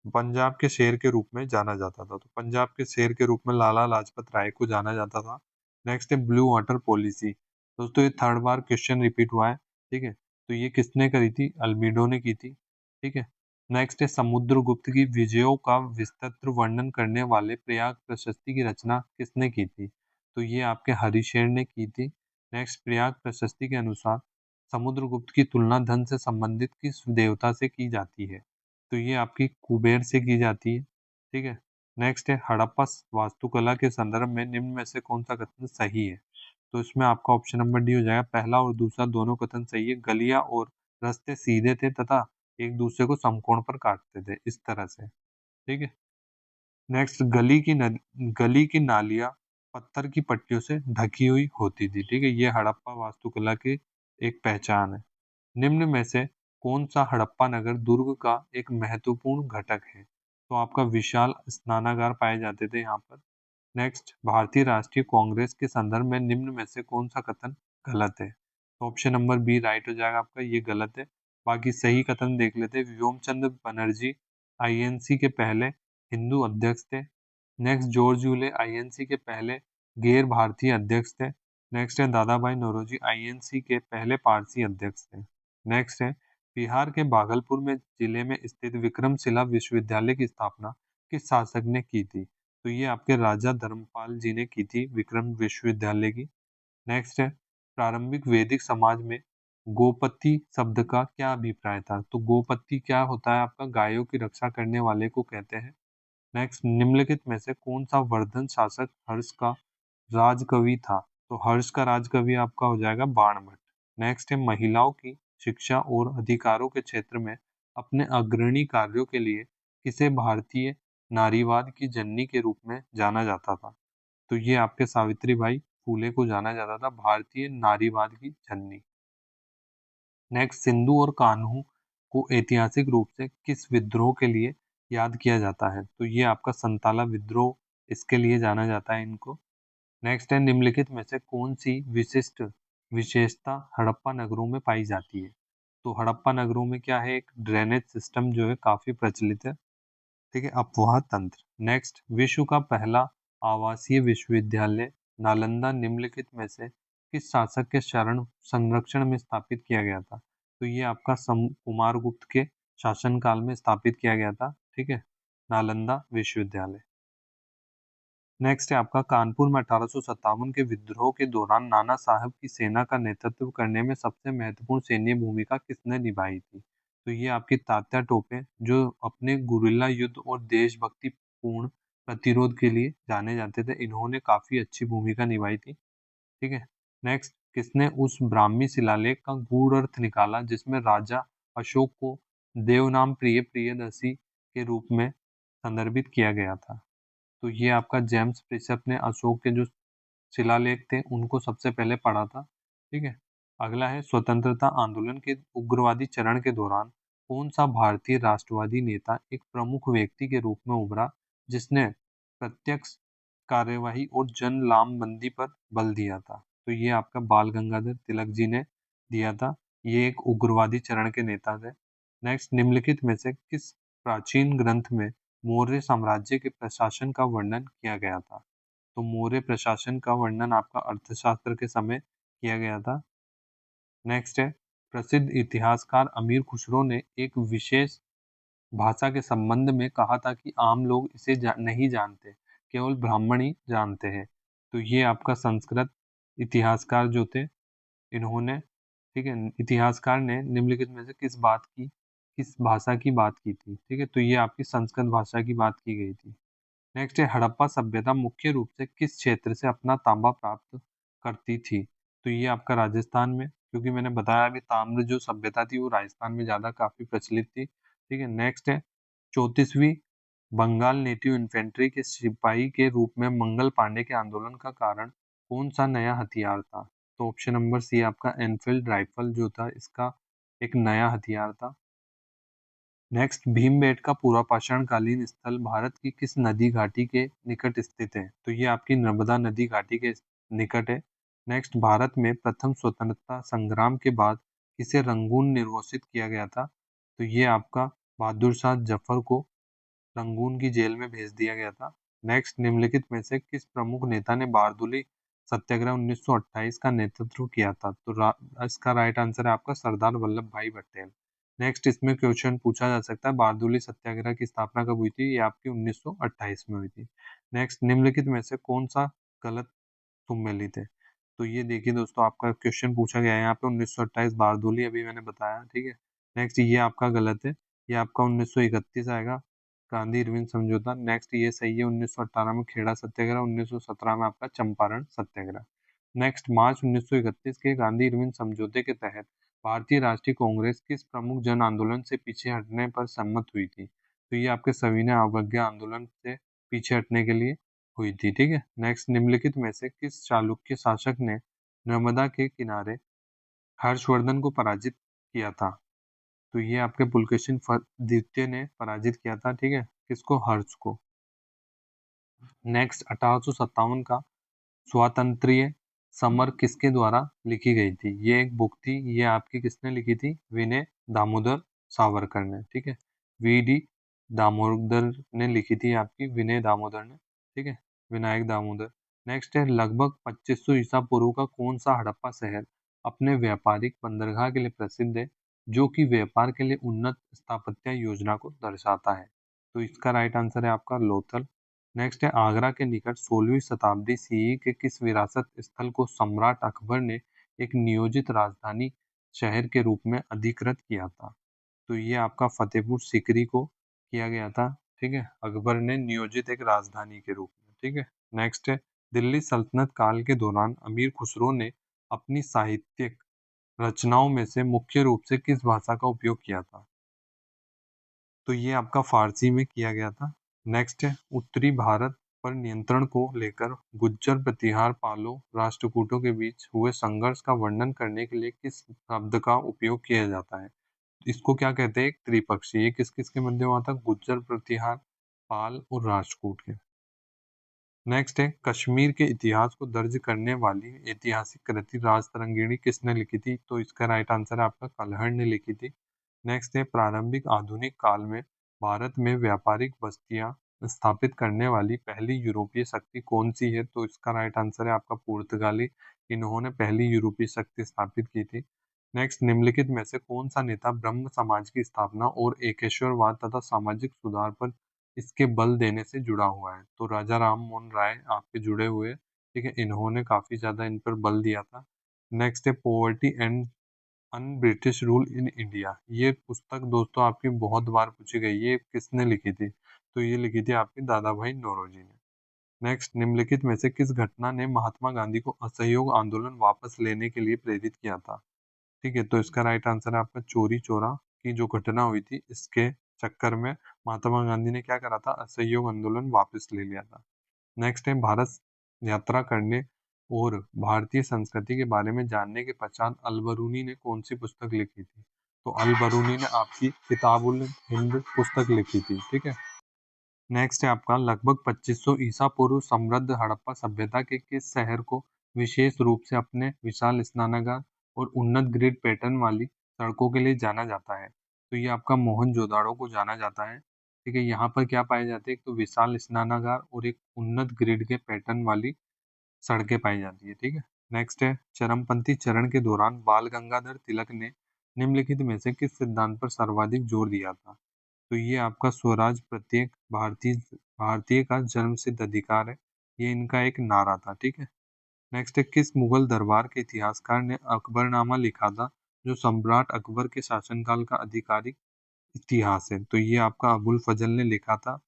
पंजाब के शेर के रूप में जाना जाता था? तो पंजाब के शेर के रूप में लाला लाजपत राय को जाना जाता था। नेक्स्ट है, ब्लू वाटर पॉलिसी। दोस्तों, ये थर्ड बार क्वेश्चन रिपीट हुआ है। ठीक है, तो ये किसने करी थी? अल्मीडो ने की थी। ठीक है। नेक्स्ट है, समुद्रगुप्त की विजयों का विस्तृत वर्णन करने वाले प्रयाग प्रशस्ति की रचना किसने की थी? तो ये आपके हरिशेर ने की थी। नेक्स्ट, प्रयाग प्रशस्ति के अनुसार समुद्रगुप्त की तुलना धन से संबंधित किस देवता से की जाती है? तो ये आपकी कुबेर से की जाती है। ठीक है। नेक्स्ट है, हड़प्पा वास्तुकला के संदर्भ में निम्न में से कौन सा कथन सही है? तो इसमें आपका ऑप्शन नंबर डी हो जाएगा। पहला और दूसरा दोनों कथन सही है। गलियां और रास्ते सीधे थे तथा एक दूसरे को समकोण पर काटते थे, इस तरह से। ठीक है। नेक्स्ट, गली की नालियां पत्थर की पट्टियों से ढकी हुई होती थी। ठीक है, ये हड़प्पा वास्तुकला की एक पहचान है। निम्न में से कौन सा हड़प्पा नगर दुर्ग का एक महत्वपूर्ण घटक है? तो आपका विशाल स्नानागार पाए जाते थे यहाँ पर। नेक्स्ट, भारतीय राष्ट्रीय कांग्रेस के संदर्भ में निम्न में से कौन सा कथन गलत है? तो ऑप्शन नंबर बी राइट हो जाएगा आपका, ये गलत है। बाकी सही कथन देख लेते हैं। व्योमचंद्र बनर्जी आईएनसी के पहले हिंदू अध्यक्ष थे। नेक्स्ट, जॉर्ज यूले आईएनसी के पहले गैर भारतीय अध्यक्ष थे। नेक्स्ट है, दादा भाई नौरोजी आईएनसी के पहले पारसी अध्यक्ष थे। नेक्स्ट है, बिहार के भागलपुर में जिले में स्थित विक्रमशिला विश्वविद्यालय की स्थापना किस शासक ने की थी? तो ये आपके राजा धर्मपाल जी ने की थी विक्रम विश्वविद्यालय की। नेक्स्ट है, प्रारंभिक वैदिक समाज में गोपति शब्द का क्या अभिप्राय था? तो गोपति क्या होता है? आपका गायों की रक्षा करने वाले को कहते हैं। नेक्स्ट, निम्नलिखित में से कौन सा वर्धन शासक हर्ष का राजकवि था? तो हर्ष का राजकवि आपका हो जाएगा बाणभट्ट। नेक्स्ट है, महिलाओं की शिक्षा और अधिकारों के क्षेत्र में अपने अग्रणी कार्यों के लिए किसे भारतीय नारीवाद की जननी के रूप में जाना जाता था? तो ये आपके सावित्री बाई फूले को जाना जाता था भारतीय नारीवाद की जननी। नेक्स्ट, सिंधु और कान्हू को ऐतिहासिक रूप से किस विद्रोह के लिए याद किया जाता है? तो ये आपका संताला विद्रोह, इसके लिए जाना जाता है इनको। नेक्स्ट है, निम्नलिखित में से कौन सी विशिष्ट विशेषता हड़प्पा नगरों में पाई जाती है? तो हड़प्पा नगरों में क्या है? एक ड्रेनेज सिस्टम जो है काफी प्रचलित है। ठीक है, अपवाह तंत्र। नेक्स्ट, विश्व का पहला आवासीय विश्वविद्यालय नालंदा निम्नलिखित में से किस शासक के शरण संरक्षण में स्थापित किया गया था? तो ये आपका कुमारगुप्त के शासनकाल में स्थापित किया गया था। ठीक है, नालंदा विश्वविद्यालय। नेक्स्ट है आपका, कानपुर में 1857 के विद्रोह के दौरान नाना साहब की सेना का नेतृत्व करने में सबसे महत्वपूर्ण सैन्य भूमिका किसने निभाई थी? तो ये आपकी तात्या टोपे, जो अपने गुरिल्ला युद्ध और देशभक्ति पूर्ण प्रतिरोध के लिए जाने जाते थे, इन्होंने काफी अच्छी भूमिका निभाई थी। ठीक है। नेक्स्ट, किसने उस ब्राह्मी शिलालेख का गूढ़ अर्थ निकाला जिसमें राजा अशोक को देवनाम प्रिय प्रियदर्शी के रूप में संदर्भित किया गया था? तो ये आपका जेम्स प्रिसप ने अशोक के जो शिलालेख थे उनको सबसे पहले पढ़ा था। ठीक है। अगला है, स्वतंत्रता आंदोलन के उग्रवादी चरण के दौरान कौन सा भारतीय राष्ट्रवादी नेता एक प्रमुख व्यक्ति के रूप में उभरा जिसने प्रत्यक्ष कार्यवाही और जन लामबंदी पर बल दिया था। तो ये आपका बाल गंगाधर तिलक जी ने दिया था। ये एक उग्रवादी चरण के नेता थे। नेक्स्ट, निम्नलिखित में से किस प्राचीन ग्रंथ में मौर्य साम्राज्य के प्रशासन का वर्णन किया गया था? तो मौर्य प्रशासन का वर्णन आपका अर्थशास्त्र के समय किया गया था। नेक्स्ट है, प्रसिद्ध इतिहासकार अमीर खुसरो ने एक विशेष भाषा के संबंध में कहा था कि आम लोग इसे नहीं जानते, केवल ब्राह्मण ही जानते हैं। तो ये आपका संस्कृत इतिहासकार जो थे, इन्होंने, ठीक है, इतिहासकार ने निम्नलिखित में से किस भाषा की बात की थी? ठीक है, तो ये आपकी संस्कृत भाषा की बात की गई थी। नेक्स्ट है, हड़प्पा सभ्यता मुख्य रूप से किस क्षेत्र से अपना तांबा प्राप्त करती थी? तो ये आपका राजस्थान में, क्योंकि मैंने बताया अभी ताम्र जो सभ्यता थी वो राजस्थान में ज्यादा काफी प्रचलित थी। ठीक है, नेक्स्ट है, 34वीं बंगाल नेटिव इन्फेंट्री के सिपाही के रूप में मंगल पांडे के आंदोलन का कारण कौन सा नया हथियार था? तो ऑप्शन नंबर सी आपका एनफील्ड राइफल जो था, इसका एक नया हथियार था। नेक्स्ट, भीमबेटका पुनर्पाषण कालीन स्थल भारत की किस नदी घाटी के निकट स्थित है? तो ये आपकी नर्मदा नदी घाटी के निकट है। नेक्स्ट, भारत में प्रथम स्वतंत्रता संग्राम के बाद किसे रंगून निर्वासित किया गया था? तो ये आपका बहादुर शाह जफर को रंगून की जेल में भेज दिया गया था। नेक्स्ट, निम्नलिखित में से किस प्रमुख नेता ने बारदोली सत्याग्रह 1928 का नेतृत्व किया था? तो इसका राइट आंसर है आपका सरदार वल्लभ भाई पटेल। नेक्स्ट, इसमें क्वेश्चन पूछा जा सकता है बारदोली सत्याग्रह की स्थापना कब हुई थी? ये आपकी 1928 में हुई थी। नेक्स्ट, निम्नलिखित में से कौन सा गलत सम्मिलित है? तो ये देखिए दोस्तों, आपका क्वेश्चन पूछा गया है यहाँ पे 1928 बारदोली, अभी मैंने बताया, ठीक है। नेक्स्ट, ये आपका गलत है, ये आपका 1931 आएगा, गांधी इरविन समझौता। नेक्स्ट, ये सही है, 1918 में खेड़ा सत्याग्रह, 1917 में आपका चंपारण सत्याग्रह। नेक्स्ट, मार्च 1931 के गांधी इरविन समझौते के तहत भारतीय राष्ट्रीय कांग्रेस किस प्रमुख जन आंदोलन से पीछे हटने पर सहमत हुई थी? तो ये आपके सविनय अवज्ञा आंदोलन से पीछे हटने के लिए हुई थी, ठीक है। नेक्स्ट, निम्नलिखित में से किस चालुक्य शासक ने नर्मदा के किनारे हर्षवर्धन को पराजित किया था? तो ये आपके पुलकेशिन द्वितीय ने पराजित किया था, ठीक है, किसको? हर्ष को। नेक्स्ट, 1857 का स्वातंत्र्य समर किसके द्वारा लिखी गई थी? ये एक बुक थी, ये आपकी किसने लिखी थी? विनय दामोदर सावरकर ने, ठीक है। वी दामोदर ने लिखी थी, आपकी विनय दामोदर ने, ठीक है, विनायक दामोदर। नेक्स्ट है, लगभग 2500 ईसा पूर्व का कौन सा हड़प्पा शहर अपने व्यापारिक बंदरगाह के लिए प्रसिद्ध है, जो कि व्यापार के लिए उन्नत स्थापत्य योजना को दर्शाता है? तो इसका राइट आंसर है आपका लोथल। नेक्स्ट है, आगरा के निकट 16वीं शताब्दी सीई के किस विरासत स्थल को सम्राट अकबर ने एक नियोजित राजधानी शहर के रूप में अधिकृत किया था? तो ये आपका फतेहपुर सीकरी को किया गया था, ठीक है, अकबर ने नियोजित एक राजधानी के रूप में, ठीक है। नेक्स्ट है, दिल्ली सल्तनत काल के दौरान अमीर खुसरो ने अपनी साहित्यिक रचनाओं में से मुख्य रूप से किस भाषा का उपयोग किया था? तो ये आपका फारसी में किया गया था। नेक्स्ट है, उत्तरी भारत पर नियंत्रण को लेकर गुज्जर प्रतिहार पालो राष्ट्रकूटों के बीच हुए संघर्ष का वर्णन करने के लिए किस शब्द का उपयोग किया जाता है? इसको क्या कहते हैं? एक त्रिपक्षीय। ये किस किस के मध्य हुआ था? गुज्जर प्रतिहार, पाल और राजपूत के। नेक्स्ट है, कश्मीर के इतिहास को दर्ज करने वाली ऐतिहासिक कृति राजतरंगिणी किसने लिखी थी? तो इसका राइट आंसर है आपका कल्हड़ ने लिखी थी। नेक्स्ट है, प्रारंभिक आधुनिक काल में भारत में व्यापारिक बस्तियां स्थापित करने वाली पहली यूरोपीय शक्ति कौन सी है? तो इसका राइट आंसर है आपका पुर्तगाली, इन्होंने पहली यूरोपीय शक्ति स्थापित की थी। नेक्स्ट, निम्नलिखित में से कौन सा नेता ब्रह्म समाज की स्थापना और एकेश्वरवाद तथा सामाजिक सुधार पर इसके बल देने से जुड़ा हुआ है? तो राजा राम मोहन राय आपके जुड़े हुए हैं, ठीक है, इन्होंने काफी ज्यादा इन पर बल दिया था। नेक्स्ट है, poverty and un British rule in India. ये पुस्तक दोस्तों आपकी बहुत बार पूछी गई, ये किसने लिखी थी? तो ये लिखी थी आपकी दादा भाई नौरोजी ने। नेक्स्ट, निम्नलिखित में से किस घटना ने महात्मा गांधी को असहयोग आंदोलन वापस लेने के लिए प्रेरित किया था? ठीक है, तो इसका राइट आंसर है आपका चोरी चोरा की जो घटना हुई थी, इसके चक्कर में महात्मा गांधी ने क्या करा था? असहयोग आंदोलन वापस ले लिया था। नेक्स्ट है, भारत यात्रा करने और भारतीय संस्कृति के बारे में जानने के पश्चात अल बरूनी ने कौन सी पुस्तक लिखी थी? तो अल बरूनी ने आपकी किताबुल हिंद पुस्तक लिखी थी, ठीक है। नेक्स्ट है आपका लगभग 2500 ईसा पूर्व समृद्ध हड़प्पा सभ्यता के किस शहर को विशेष रूप से अपने विशाल स्नानागार और उन्नत ग्रिड पैटर्न वाली सड़कों के लिए जाना जाता है? तो ये आपका मोहनजोदाड़ो को जाना जाता है। ठीक है, यहाँ पर क्या पाए जाते हैं? एक तो विशाल स्नानागार और एक उन्नत ग्रिड के पैटर्न वाली सड़कें पाई जाती है। ठीक है, नेक्स्ट है चरमपंथी चरण के दौरान बाल गंगाधर तिलक ने निम्नलिखित में से किस सिद्धांत पर सर्वाधिक जोर दिया था? तो ये आपका स्वराज प्रत्येक भारतीय भारतीय का जन्म सिद्ध अधिकार है, ये इनका एक नारा था। ठीक है, नेक्स्ट है किस मुगल दरबार के इतिहासकार ने अकबरनामा लिखा था, जो सम्राट अकबर के शासनकाल का आधिकारिक इतिहास है? तो ये आपका अबुल फजल ने लिखा था।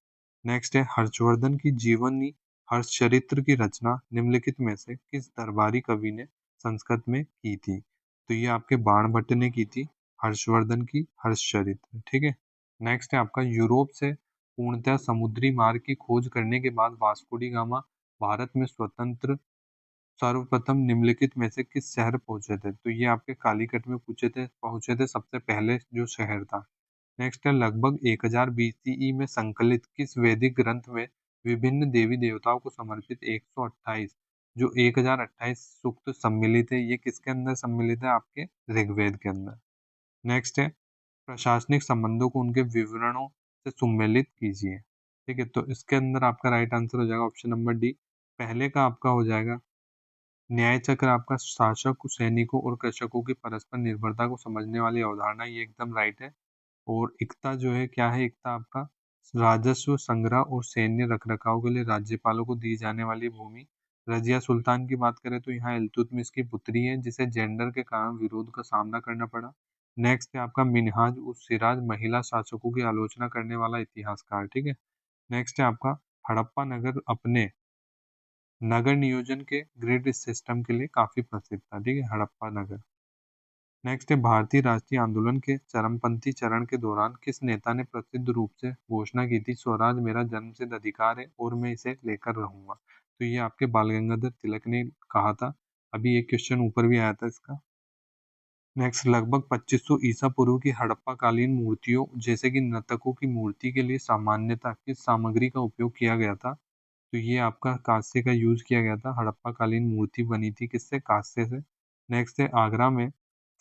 नेक्स्ट है हर्षवर्धन की जीवनी हर्षचरित्र की रचना निम्नलिखित में से किस दरबारी कवि ने संस्कृत में की थी? तो ये आपके बाणभट्ट ने की थी हर्षवर्धन की हर्षचरित्र। ठीक है, नेक्स्ट है आपका यूरोप से पूर्णतः समुद्री मार्ग की खोज करने के बाद वास्को डी गामा भारत में स्वतंत्र सर्वप्रथम निम्नलिखित में से किस शहर पहुंचे थे? तो ये आपके कालीकट में पहुंचे थे सबसे पहले जो शहर था। नेक्स्ट है लगभग 1000 बीसीई में संकलित किस वैदिक ग्रंथ में विभिन्न देवी देवताओं को समर्पित 128 जो 1028 सूक्त सम्मिलित है? ये किसके अंदर सम्मिलित है? आपके ऋग्वेद के अंदर। नेक्स्ट है प्रशासनिक संबंधों को उनके विवरणों से सुमेलित कीजिए। ठीक है, तो इसके अंदर आपका राइट आंसर हो जाएगा ऑप्शन नंबर डी। पहले का आपका हो जाएगा न्याय चक्र आपका शासक सैनिकों और कृषकों की परस्पर निर्भरता को समझने वाली अवधारणा, ये एकदम राइट है। और इक्ता जो है क्या है? इक्ता आपका राजस्व संग्रह और सैन्य रखरखाव के लिए राज्यपालों को दी जाने वाली भूमि। रजिया सुल्तान की बात करें तो यहाँ इल्तुतमिश की पुत्री है, जिसे जेंडर के कारण विरोध का सामना करना पड़ा। नेक्स्ट है आपका मिनहाज उस सिराज महिला शासकों की आलोचना करने वाला इतिहासकार। ठीक है, नेक्स्ट है आपका हड़प्पा नगर अपने नगर नियोजन के ग्रिड सिस्टम के लिए काफी प्रसिद्ध था। ठीक है, हड़प्पा नगर। नेक्स्ट है भारतीय राष्ट्रीय आंदोलन के चरमपंथी चरण के दौरान किस नेता ने प्रसिद्ध रूप से घोषणा की थी, स्वराज मेरा जन्मसिद्ध अधिकार है और मैं इसे लेकर रहूंगा? तो ये आपके बाल गंगाधर तिलक ने कहा था। अभी एक क्वेश्चन ऊपर भी आया था इसका। नेक्स्ट लगभग 2500 ईसा पूर्व की हड़प्पा कालीन मूर्तियों जैसे कि नर्तकों की मूर्ति के लिए सामान्यतः किस सामग्री का उपयोग किया गया था? तो ये आपका कांस्य का यूज किया गया था। हड़प्पा कालीन मूर्ति बनी थी किससे? कांस्य से। नेक्स्ट है आगरा में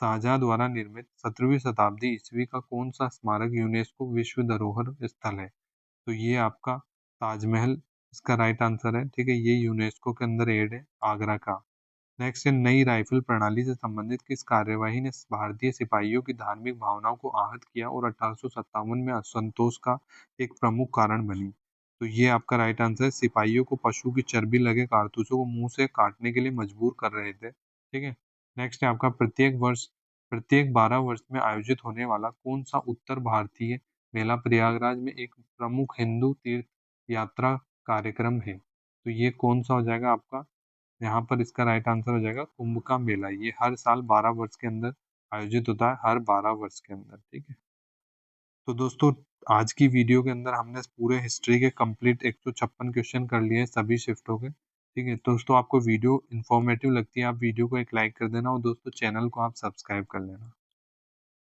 शाहजहां द्वारा निर्मित 17वीं शताब्दी ईस्वी का कौन सा स्मारक यूनेस्को विश्व धरोहर स्थल है? तो ये आपका ताजमहल इसका राइट आंसर है। ठीक है, ये यूनेस्को के अंदर एड है आगरा का। नेक्स्ट है नई राइफल प्रणाली से संबंधित किस कार्यवाही ने भारतीय सिपाहियों की धार्मिक भावनाओं को आहत किया और 1857 में असंतोष का एक प्रमुख कारण बनी? तो ये आपका राइट आंसर है सिपाहियों को पशु की चर्बी लगे कारतूसों को मुंह से काटने के लिए मजबूर कर रहे थे। ठीक है, नेक्स्ट है आपका प्रत्येक 12 वर्ष में आयोजित होने वाला कौन सा उत्तर भारतीय मेला प्रयागराज में एक प्रमुख हिंदू तीर्थ यात्रा कार्यक्रम है? तो ये कौन सा हो जाएगा आपका? यहाँ पर इसका राइट आंसर हो जाएगा कुंभ का मेला। ये हर साल 12 वर्ष के अंदर आयोजित होता है, हर 12 वर्ष के अंदर। ठीक है, तो दोस्तों आज की वीडियो के अंदर हमने पूरे हिस्ट्री के कंप्लीट 156 क्वेश्चन कर लिए हैं सभी शिफ्टों के। ठीक है, तो दोस्तों आपको वीडियो इन्फॉर्मेटिव लगती है आप वीडियो को एक लाइक कर देना और दोस्तों चैनल को आप सब्सक्राइब कर लेना।